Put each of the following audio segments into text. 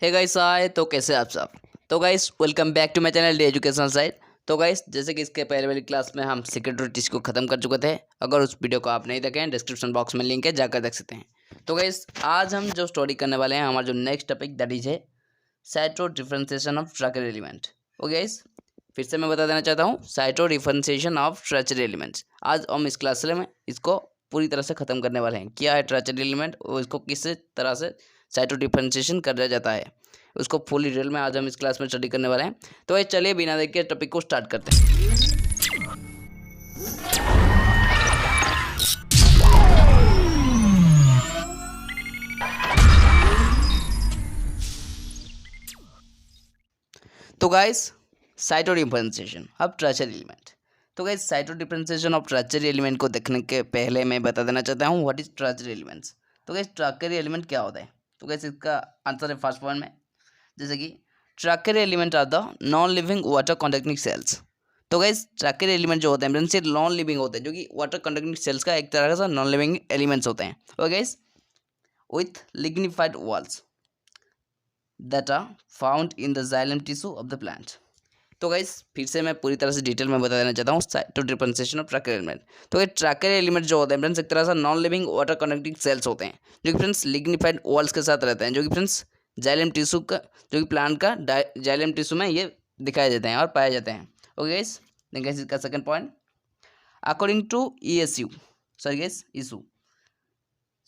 Hey guys hi. तो कैसे आप सब। तो guys welcome back to my channel the education side. तो गाइस जैसे कि इसके पहले वाली क्लास में हम सिक्योरिटीज को ख़त्म कर चुके थे। अगर उस वीडियो को आप नहीं देखे हैं डिस्क्रिप्शन बॉक्स में लिंक है, जाकर देख सकते हैं। तो गाइस आज हम जो स्टडी करने वाले हैं, हमारा जो नेक्स्ट टॉपिक दैट इज है cyto differentiation of structural element. Okay guys, फिर से मैं बता देना चाहता हूँ cyto differentiation of structural elements. आज हम इस क्लास में इसको पूरी तरह से ख़त्म करने वाले हैं। क्या है स्ट्रक्चरल एलिमेंट और इसको किस तरह से साइटो डिफरेंशिएशन करा जाता है, उसको फुल डिटेल में आज हम इस क्लास में स्टडी करने वाले हैं। तो ये चलिए बिना देख के टॉपिक को स्टार्ट करते हैं। तो guys cyto differentiation of structural element. तो guys cyto differentiation of structural element को देखने के पहले मैं बता देना चाहता हूँ व्हाट इज स्ट्रक्चरल एलिमेंट्स। तो गाइस स्ट्रक्चरल एलिमेंट क्या होता है। तो गाइस इसका आंसर है फर्स्ट पॉइंट में, जैसे कि structural element are the non living water conducting cells. तो गाइस स्ट्रक्चरल एलिमेंट जो होते हैं सिर्फ नॉन लिविंग होते हैं, जो कि वाटर कंडक्टिंग सेल्स का एक तरह का नॉन लिविंग एलिमेंट्स होते हैं। Okay guys, with lignified walls that are found in the xylem tissue of the plant. तो गाइस फिर से मैं पूरी तरह से डिटेल में बता देना चाहता हूँ cyto differentiation of structural element. तो ये स्ट्रक्चरल एलिमेंट जो होते हैं फ्रेंड्स एक तरह से non living water conducting cells होते हैं, जो कि फ्रेंड्स लिग्निफाइड वॉल्स के साथ रहते हैं, जो कि फ्रेंड्स जाइलम टिश्यू का, जो कि प्लांट का जाइलम टिश्यू में ये दिखाए जाते हैं और पाए जाते हैं। ओके गाइस, देन गाइस इसका second point, according to Esau sorry guys Esau.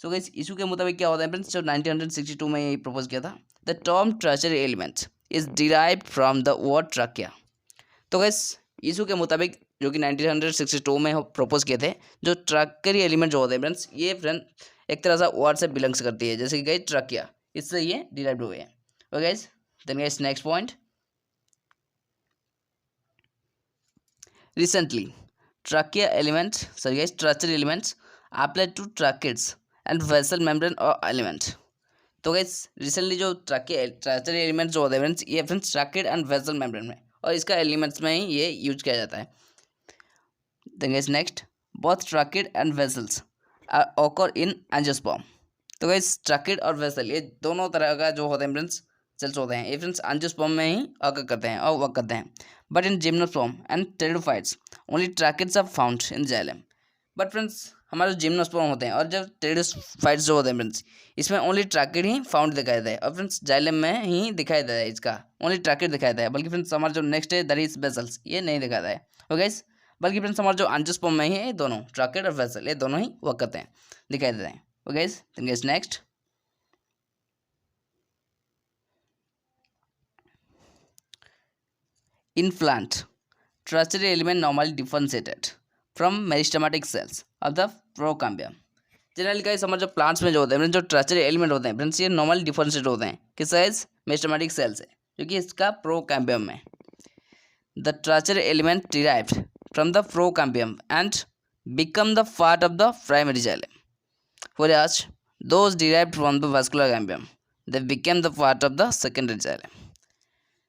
So guys Esau के मुताबिक क्या होता है फ्रेंड्स, जो 1962 में ये प्रपोज किया था, the term structural element is derived from the word trachea. तो गाइस इशू के मुताबिक जो कि 1962 में प्रपोज किए थे, जो स्ट्रक्चरल एलिमेंट जो होते हैं फ्रेंड्स ये फ्रेंड एक तरह सा वर्ड से बिलोंग्स करती है, जैसे कि गाइस ट्रकिया, इससे ये डिराइव्ड हुए हैं। Okay guys, then guys next point, recently trachea elements sorry guys structural elements applied to tracheids and vessel membrane or element। तो गाइस रिसेंटली जो ट्रैचर एलिमेंट जो होते हैं फ्रेंड्स ये friends tracheid and vessel membrane में और इसका एलिमेंट्स में ही ये यूज किया जाता है। Then guys next, both tracheid and vessels are occur in angiosperm. तो गाइस ट्रैकेड और वेसल ये दोनों तरह का जो होते हैं फ्रेंड्स सेल्स होते हैं, ये फ्रेंड्स एंजियोस्पर्म में ही ऑकर करते हैं और वर्क करते हैं। But in gymnosperm and pteridophytes only tracheids are found in xylem. But friends हमारे जिम्नोस्पर्म होते हैं और जब टेरिडोफाइट्स जो होते हैं फ्रेंड्स इसमें ओनली ट्रैकेड ही फाउंड दिखाई देता है और फ्रेंड्स जाइलम में ही दिखाई देता है, इसका ओनली ट्रैकेड दिखाई देता है। बल्कि फ्रेंड्स हमारा जो नेक्स्ट है दैट इज वेसल्स, ये नहीं दिखाता है। ओके, बल्कि फ्रेंड्स हमारा जो एंजियोस्पर्म में ही है, दोनों ट्रैकेड और वेसल ये दोनों ही वर्क करते हैं, दिखाई देते हैं। Okay guys, next, in plant tertiary element normally differentiated from meristematic cells of the procambium. Generally guys हमारे जो प्लांट्स में जो होते हैं जो टर्शियरी एलिमेंट होते हैं फ्रेंड्स ये नॉर्मली डिफरेंशिएट होते हैं किस साइज मेरिस्टेमेटिक सेल से, जो कि इसका प्रोकाम्बियम में। The tertiary element derived from the procambium and become the part of the primary xylem, whereas those derived from the vascular cambium they became the part of the secondary xylem.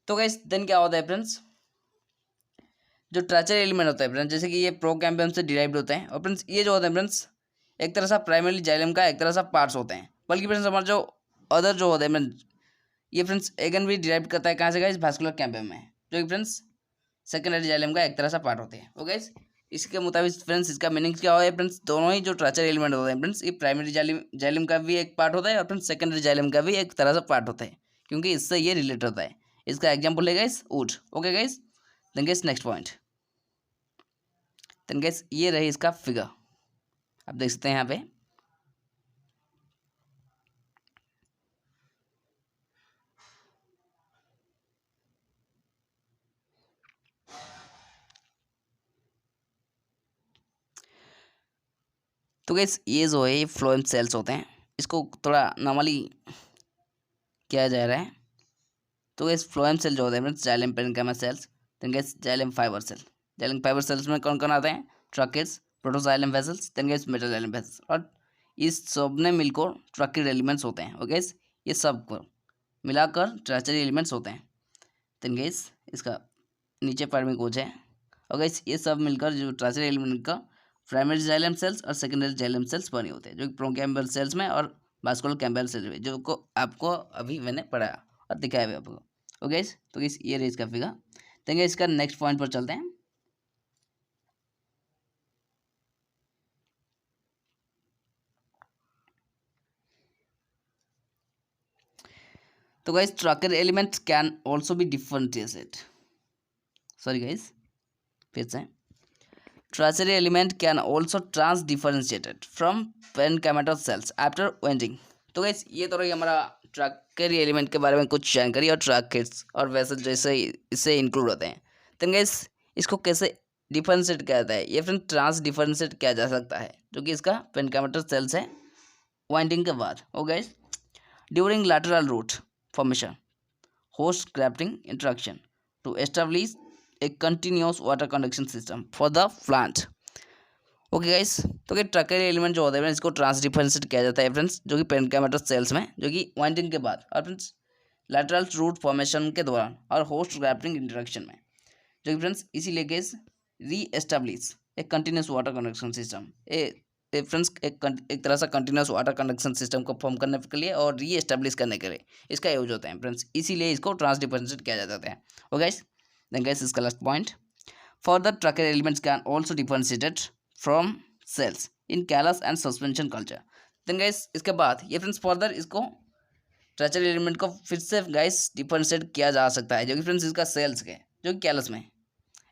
तो guys then क्या होता है friends, जो ट्रैचर element होता है friends जैसे कि ये प्रोकैम्बियम से डिराइव्ड होते हैं और फ्रेंड्स ये जो होते हैं फ्रेंड्स एक तरह से प्राइमरी जाइलम का एक तरह से पार्ट्स होते हैं। बल्कि फ्रेंड्स हमारे जो अदर जो होते हैं फ्रेंड्स ये फ्रेंड्स एगन भी डिराइव करता है कहाँ से गाइस, वास्कुलर कैम्बियम में, जो कि फ्रेंड्स सेकेंडरी जाइलम का एक तरह से पार्ट होते हैं। ओके, इसके मुताबिक फ्रेंड्स इसका मीनिंग क्या होता है फ्रेंड्स, दोनों ही जो ट्रैचर एलिमेंट होते हैं फ्रेंड्स ये प्राइमरी जाइलम का भी एक पार्ट होता है और फ्रेंड्स सेकेंडरी जाइलम का भी एक तरह से पार्ट होता है, क्योंकि इससे ये रिलेटेड होता है। इसका एग्जाम्पल है guys wood. Okay guys, then guys next point, then guys ये रही इसका फिगर, आप देख सकते हैं यहाँ पे। तो गाइस ये जो है ये फ्लोएम सेल्स होते हैं, इसको थोड़ा नॉर्मली किया जा रहा है। तो गाइस फ्लोएम सेल जो होते हैं xylem parenchyma cells, then guys xylem fibre cell. Xylem fibre cells में कौन कौन आते हैं, tracheids, protoxylem vessels, then guys metaxylem vessels, और इस सब ने मिलकर ट्रैकेड एलिमेंट्स होते हैं। ओके, ये सब को मिलाकर ट्रैचरी एलिमेंट्स होते हैं। देन गाइस इसका नीचे पार्ट में कुछ है। और गाइस ये सब मिलकर जो ट्रैचरी एलिमेंट का प्राइमरी जाइलम सेल्स और सेकेंडरी जाइलम सेल्स बने होते हैं, जो कि प्रोकैम्बियल सेल्स में और वास्कुलर कैम्बियल सेल्स में, जो को आपको अभी मैंने पढ़ाया। और दिखाया हुआ आपको। ओके गाइस, तो इस ये रही इसका फिगर। तो गाइस इसका नेक्स्ट पॉइंट पर चलते हैं। तो guys tracheary elements can also be differentiated. Sorry guys, फिर से tracheary element can also transdifferentiated from parenchymatous cells after wounding. तो गाइस ये तो रही हमारा ट्रैकर एलिमेंट के बारे में कुछ जानकारी और ट्रैकर्स और वैसे जैसे इससे इंक्लूड होते हैं। तो गाइस इसको कैसे डिफरेंशिएट किया जाता है, ये फ्रेंड ट्रांस डिफरेंशिएट किया जा सकता है, जो कि इसका पेनकामेटल सेल्स है वाइंडिंग के बाद। Oh guys during lateral root formation, host grafting interaction to establish a continuous water conduction system for the plant. Okay guys, तो कि ट्रैकर एलिमेंट जो होता है इसको ट्रांस डिफरेंशिएट किया जाता है फ्रेंड्स, जो कि पेनकामेटल सेल्स में, जो कि वाइंडिंग के बाद और फ्रेंड्स लैटरल रूट फॉर्मेशन के दौरान और होस्ट ग्राफ्टिंग इंटरेक्शन में, जो कि फ्रेंड्स इसीलिए गाइस री establish a continuous water conduction system friends एक तरह से कंटिन्यूस वाटर कंडक्शन सिस्टम को फॉर्म करने के लिए और री एस्टेब्लिश करने के लिए इसका यूज होता है फ्रेंड्स, इसीलिए इसको ट्रांस डिफरेंशिएट किया जाता है। ओके गाइस, देन गाइस इसका last point, further tracheary elements can also differentiated from cells in callus and suspension culture. Then guys इसके बाद ये फ्रेंड्स फर्दर इसको ट्रैकर एलिमेंट को फिर से गाइस डिफरेंशिएट किया जा सकता है, जो कि फ्रेंड्स इसका सेल्स के, जो कि कैलस में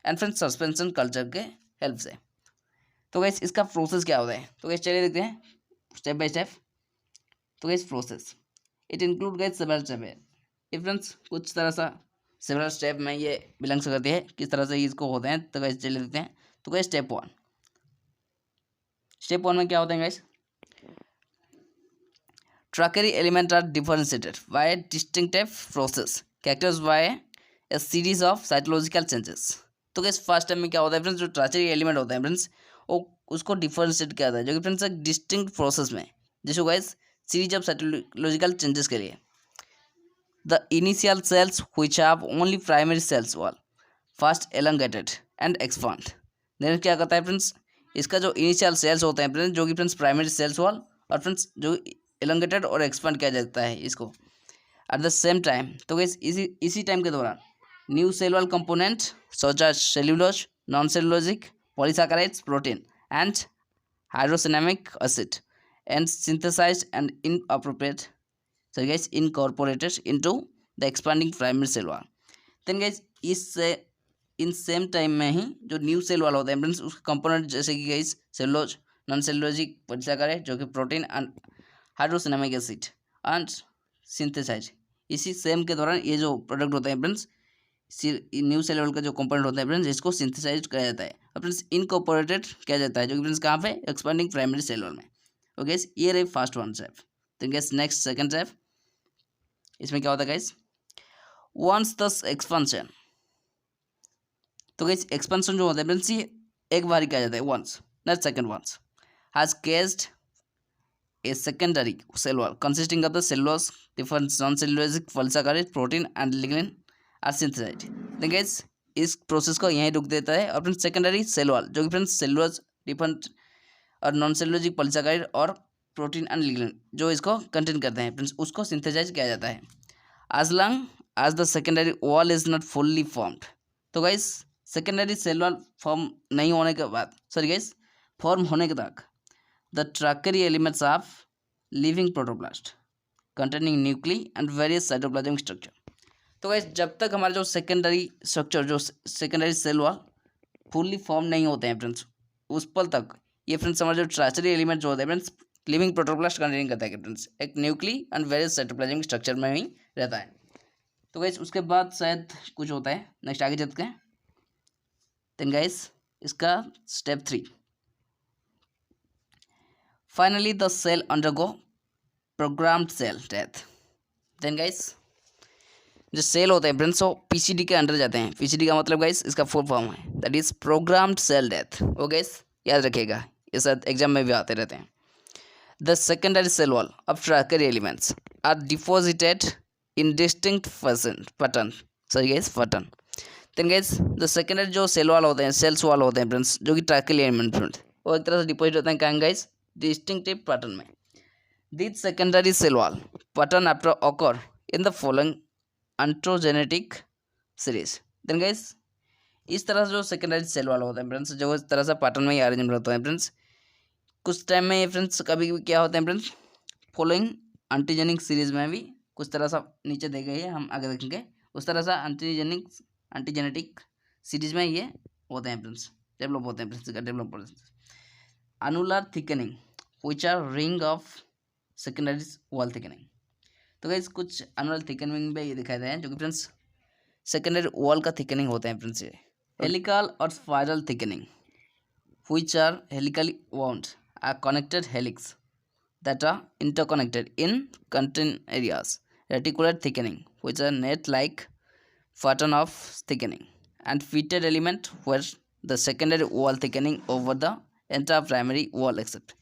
एंड फ्रेंड्स सस्पेंशन कल्चर के हेल्प से। तो गाइस इसका प्रोसेस क्या होता है, तो गाइस चलिए देखते हैं स्टेप बाय स्टेप। तो guys process it include guys several step है, फ्रेंड्स कुछ तरह सा सेवरल स्टेप में ये बिलोंग्स करती है, किस तरह से इसको होते हैं। तो गाइस चलिए देखते हैं। तो गाइस स्टेप वन में क्या होता है guys, tracheary element are differentiated by distinctive process characterized by a series of cytological changes. तो गाइस फर्स्ट स्टेप में क्या होता है फ्रेंड्स, जो ट्रैकर एलिमेंट होता है फ्रेंड्स वो उसको डिफरेंशिएट किया जाता है, जो कि फ्रेंड्स एक डिस्टिंक्ट प्रोसेस में, जिसको guys series of cytological changes के लिए the initial cells which have only primary cells wall first elongated and expand. देन क्या करता है फ्रेंड्स, इसका जो इनिशियल सेल्स होते हैं फ्रेंड्स, जो कि फ्रेंड्स प्राइमरी सेल्स वॉल और फ्रेंड्स जो एलोंगेटेड और एक्सपांड किया जाता है इसको एट द सेम टाइम। तो गाइस इसी टाइम के दौरान new cell wall component such as cellulose, non cellulosic polysaccharides, protein, and hydrocinamic acid, and synthesized and incorporated into the expanding primary cell wall. Then guys इससे in same time में ही जो new cell वाला होता है friends उसके component जैसे कि guys cellulose, non cellulosic polysaccharide जो कि protein and hydroxycinnamic acid and synthesize, इसी सेम के दौरान ये जो प्रोडक्ट होता है फ्रेंड्स न्यू सेल वाल का जो कंपोनेंट होता है फ्रेंड्स इसको सिंथेसाइज किया जाता है और फ्रेंड्स इनकॉर्पोरेटेड किया जाता है, जो कि फ्रेंड्स कहाँ पे एक्सपांडिंग प्राइमरी सेल वॉल में। ओके ये रही फर्स्ट वन स्टेप। तो गैस नेक्स्ट सेकंड स्टेप, इसमें क्या होता है गाइस, वंस द एक्सपेंशन। तो गाइस एक्सपेंशन जो होता है फ्रेंड्स ये एक बार ही किया जाता है, once not second, once has cased a secondary cell wall consisting of the cellulose, different non-cellulosic polysaccharide, protein and lignin are synthesized। then guys इस प्रोसेस को यहीं रुक देता है और फ्रेंड्स सेकेंडरी सेल वॉल जो कि फ्रेंड्स सेलुलोज, डिफरेंट और नॉन सेलुलोजिक पॉलीसैकेराइड और प्रोटीन एंड लिग्निन जो इसको कंटेन करते हैं फ्रेंड्स उसको सिंथेसाइज किया जाता है as long as the secondary wall is not fully formed. तो guys secondary cell wall form नहीं होने के बाद, सॉरी गाइस फॉर्म होने के तक the trackery elements of living protoplast containing nuclei and various cytoplasmic structure। तो गाइस जब तक हमारा जो सेकेंडरी स्ट्रक्चर जो secondary cell wall fully form नहीं होते हैं फ्रेंड्स उस पल तक ये फ्रेंड्स हमारा जो ट्रैचरी एलिमेंट जो होता है फ्रेंड्स लिविंग प्रोटोप्लास्ट कंटेनिंग करता है फ्रेंड्स एक nuclei and various cytoplasmic structure में ही रहता है। तो गाइस उसके बाद शायद कुछ होता है, नेक्स्ट आगे चलते हैं। देन गाइस इसका step 3, finally the cell undergo programmed cell death। then guys जो सेल होते हैं फ्रेंड्स वो पीसीडी के अंडर जाते हैं। पीसीडी का मतलब गाइस इसका फुल फॉर्म है that is programmed cell death. वो गाइस याद रखिएगा, ये शायद एग्जाम में भी आते रहते हैं। The secondary cell wall of tracheary elements are deposited in distinct pattern, sorry guys pattern. Then guys the secondary जो सेल वॉल होते हैं, सेल्स वॉल होते हैं फ्रेंड्स जो कि ट्रैकर एलिमेंट फ्रेंड्स वो एक तरह से डिपॉजिट होते हैं कहाँ गाइस, distinctive pattern में। This secondary cell wall pattern after occur in the following ontogenetic series. Then guys इस तरह से जो सेकेंडरी सेल वाला होता है फ्रेंड्स, जो इस तरह से पैटर्न में अरेंज होता है फ्रेंड्स, कुछ टाइम में फ्रेंड्स कभी कभी क्या होता है फ्रेंड्स, फॉलोइंग एंटीजेनिक सीरीज में भी कुछ तरह सा नीचे दे गई है, हम आगे देखेंगे। उस तरह से एंटीजेनेटिक सीरीज में ये होते हैं फ्रेंड्स, डेवलप होते हैं फ्रेंड्स, डेवलप होते हैं। Annular thickening which R ring of secondary wall thickening. तो गाइस कुछ अनुलर थिकनिंग में ये दिखाई दे हैं, जो कि फ्रेंड्स सेकेंडरी वॉल का थिकनिंग होते हैं फ्रेंड्स। ये हेलिकल और spiral thickening which are helically wound are connected helix that are interconnected in content areas. Reticular thickening which are net-like pattern of thickening and fitted element where the secondary wall thickening over the entire primary wall except.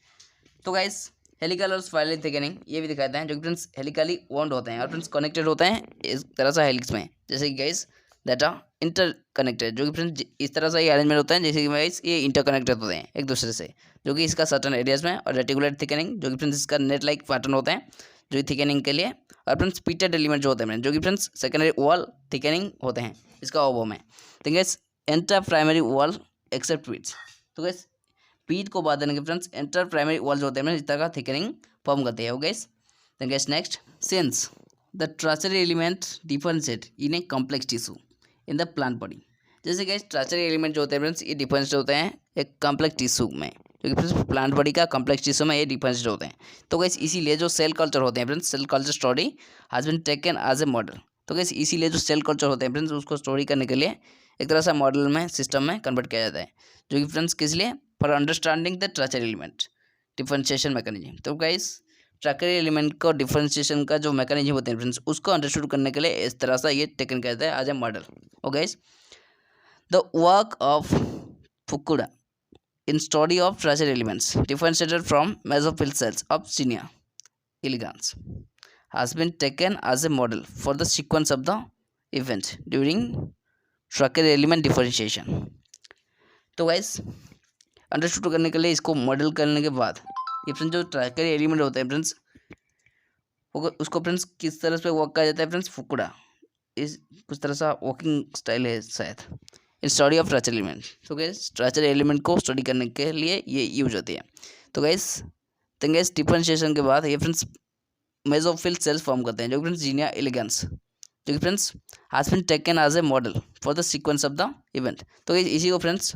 तो guys helical और spiral thickening ये भी दिखाते हैं, जो कि friends helically wound होते हैं और फ्रेंड्स कनेक्टेड होते हैं इस तरह से हेलिक्स में, जैसे कि गाइस दैट आर इंटरकनेक्टेड, जो कि फ्रेंड्स इस तरह से ये अरेंजमेंट होता है जैसे कि गाइस ये इंटरकनेक्टेड होते हैं एक दूसरे से, जो कि इसका सर्टन एरियाज में। और रेटिकुलर थिकनिंग जो कि फ्रेंड्स इसका नेट लाइक पैटर्न होते हैं जो कि थिकनिंग के लिए। और फ्रेंड्स पीटेड एलिमेंट जो होते हैं जो कि फ्रेंड्स सेकेंडरी वॉल थिकनिंग होते हैं इसका ओबो में। तो guys enter primary wall except pits. तो गाइस पीट को बाद देने के फ्रेंड्स एंटर प्राइमरी वॉल जो होते हैं इस तरह का थिकनिंग फॉर्म करते हैं guys. Then guys next, since the tracheary element differentiate in a complex tissue in the plant body. जैसे गाइस ट्राचरी एलिमेंट जो होते हैं फ्रेंड्स ये डिफरेंशिएट होते हैं एक कॉम्प्लेक्स टिश्यू में, जो कि फ्रेंड्स प्लांट बॉडी का कॉम्प्लेक्स टिश्यू में ये डिफरेंशिएट होते हैं। तो गाइस इसीलिए जो सेल कल्चर होते हैं friends, cell culture study has been taken as a model. तो गाइस इसीलिए जो सेल कल्चर होते हैं फ्रेंड्स उसको स्टोरी करने के लिए एक तरह से मॉडल में सिस्टम में कन्वर्ट किया जाता है, जो कि फ्रेंड्स किस लिए, for understanding the tracheary element differentiation mechanism. तो गाइस ट्राचरी एलिमेंट को डिफरेंशिएशन का जो मैकेनिज्म होते हैं फ्रेंड्स उसको अंडरस्टूड करने के लिए इस तरह से ये टेकन किया जाता है as a model. Okay guys, the work of Fukuda in study of tracer elements differentiated from mesophyll cells of Cinia elegans has been taken as a model for the sequence of the event during tracer element differentiation. तो guys understood करने के लिए इसको model करने के बाद ये friends जो ट्राकर एलिमेंट होते हैं फ्रेंड्स उसको फ्रेंड्स किस तरह से वर्क किया जाता है फ्रेंड्स, फुकुडा इस कुछ तरह सा वर्किंग स्टाइल है शायद इन स्टडी ऑफ ट्राचर एलिमेंट। तो गाइस ट्राचर एलिमेंट को स्टडी करने के लिए ये यूज होती है। तो गाइस डिफरेंशिएशन के बाद ये फ्रेंड्स मेसोफिल सेल्स फॉर्म करते हैं, जो फ्रेंड्स जीनिया एलिगेंस, जो कि friends has been taken as a model for the sequence of the event. तो इसी को फ्रेंड्स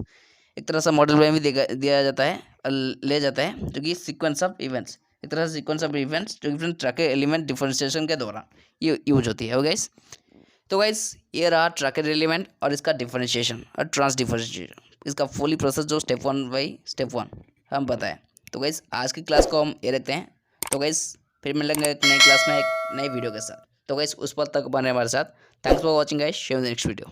एक तरह से मॉडल में भी दिया जाता है, ले जाता है, जो कि सीक्वेंस ऑफ इवेंट्स, एक तरह से सीक्वेंस ऑफ इवेंट्स जो कि फ्रेंड्स ट्राकर एलिमेंट डिफरेंशिएशन के दौरान ये यूज होती है। गाइस तो गाइस ये रहा ट्राकर एलिमेंट और इसका डिफरेंशिएशन और ट्रांस डिफरेंशिएशन, इसका फुली प्रोसेस जो स्टेप 1 बाई स्टेप 1 हम बताएं। तो गाइस आज की क्लास को हम ये रखते हैं। तो गाइस फिर मिलेंगे एक नई क्लास में एक नई वीडियो के साथ। तो गाइस उस पर तक बने हमारे साथ। Thanks for watching guys, see you in the next video.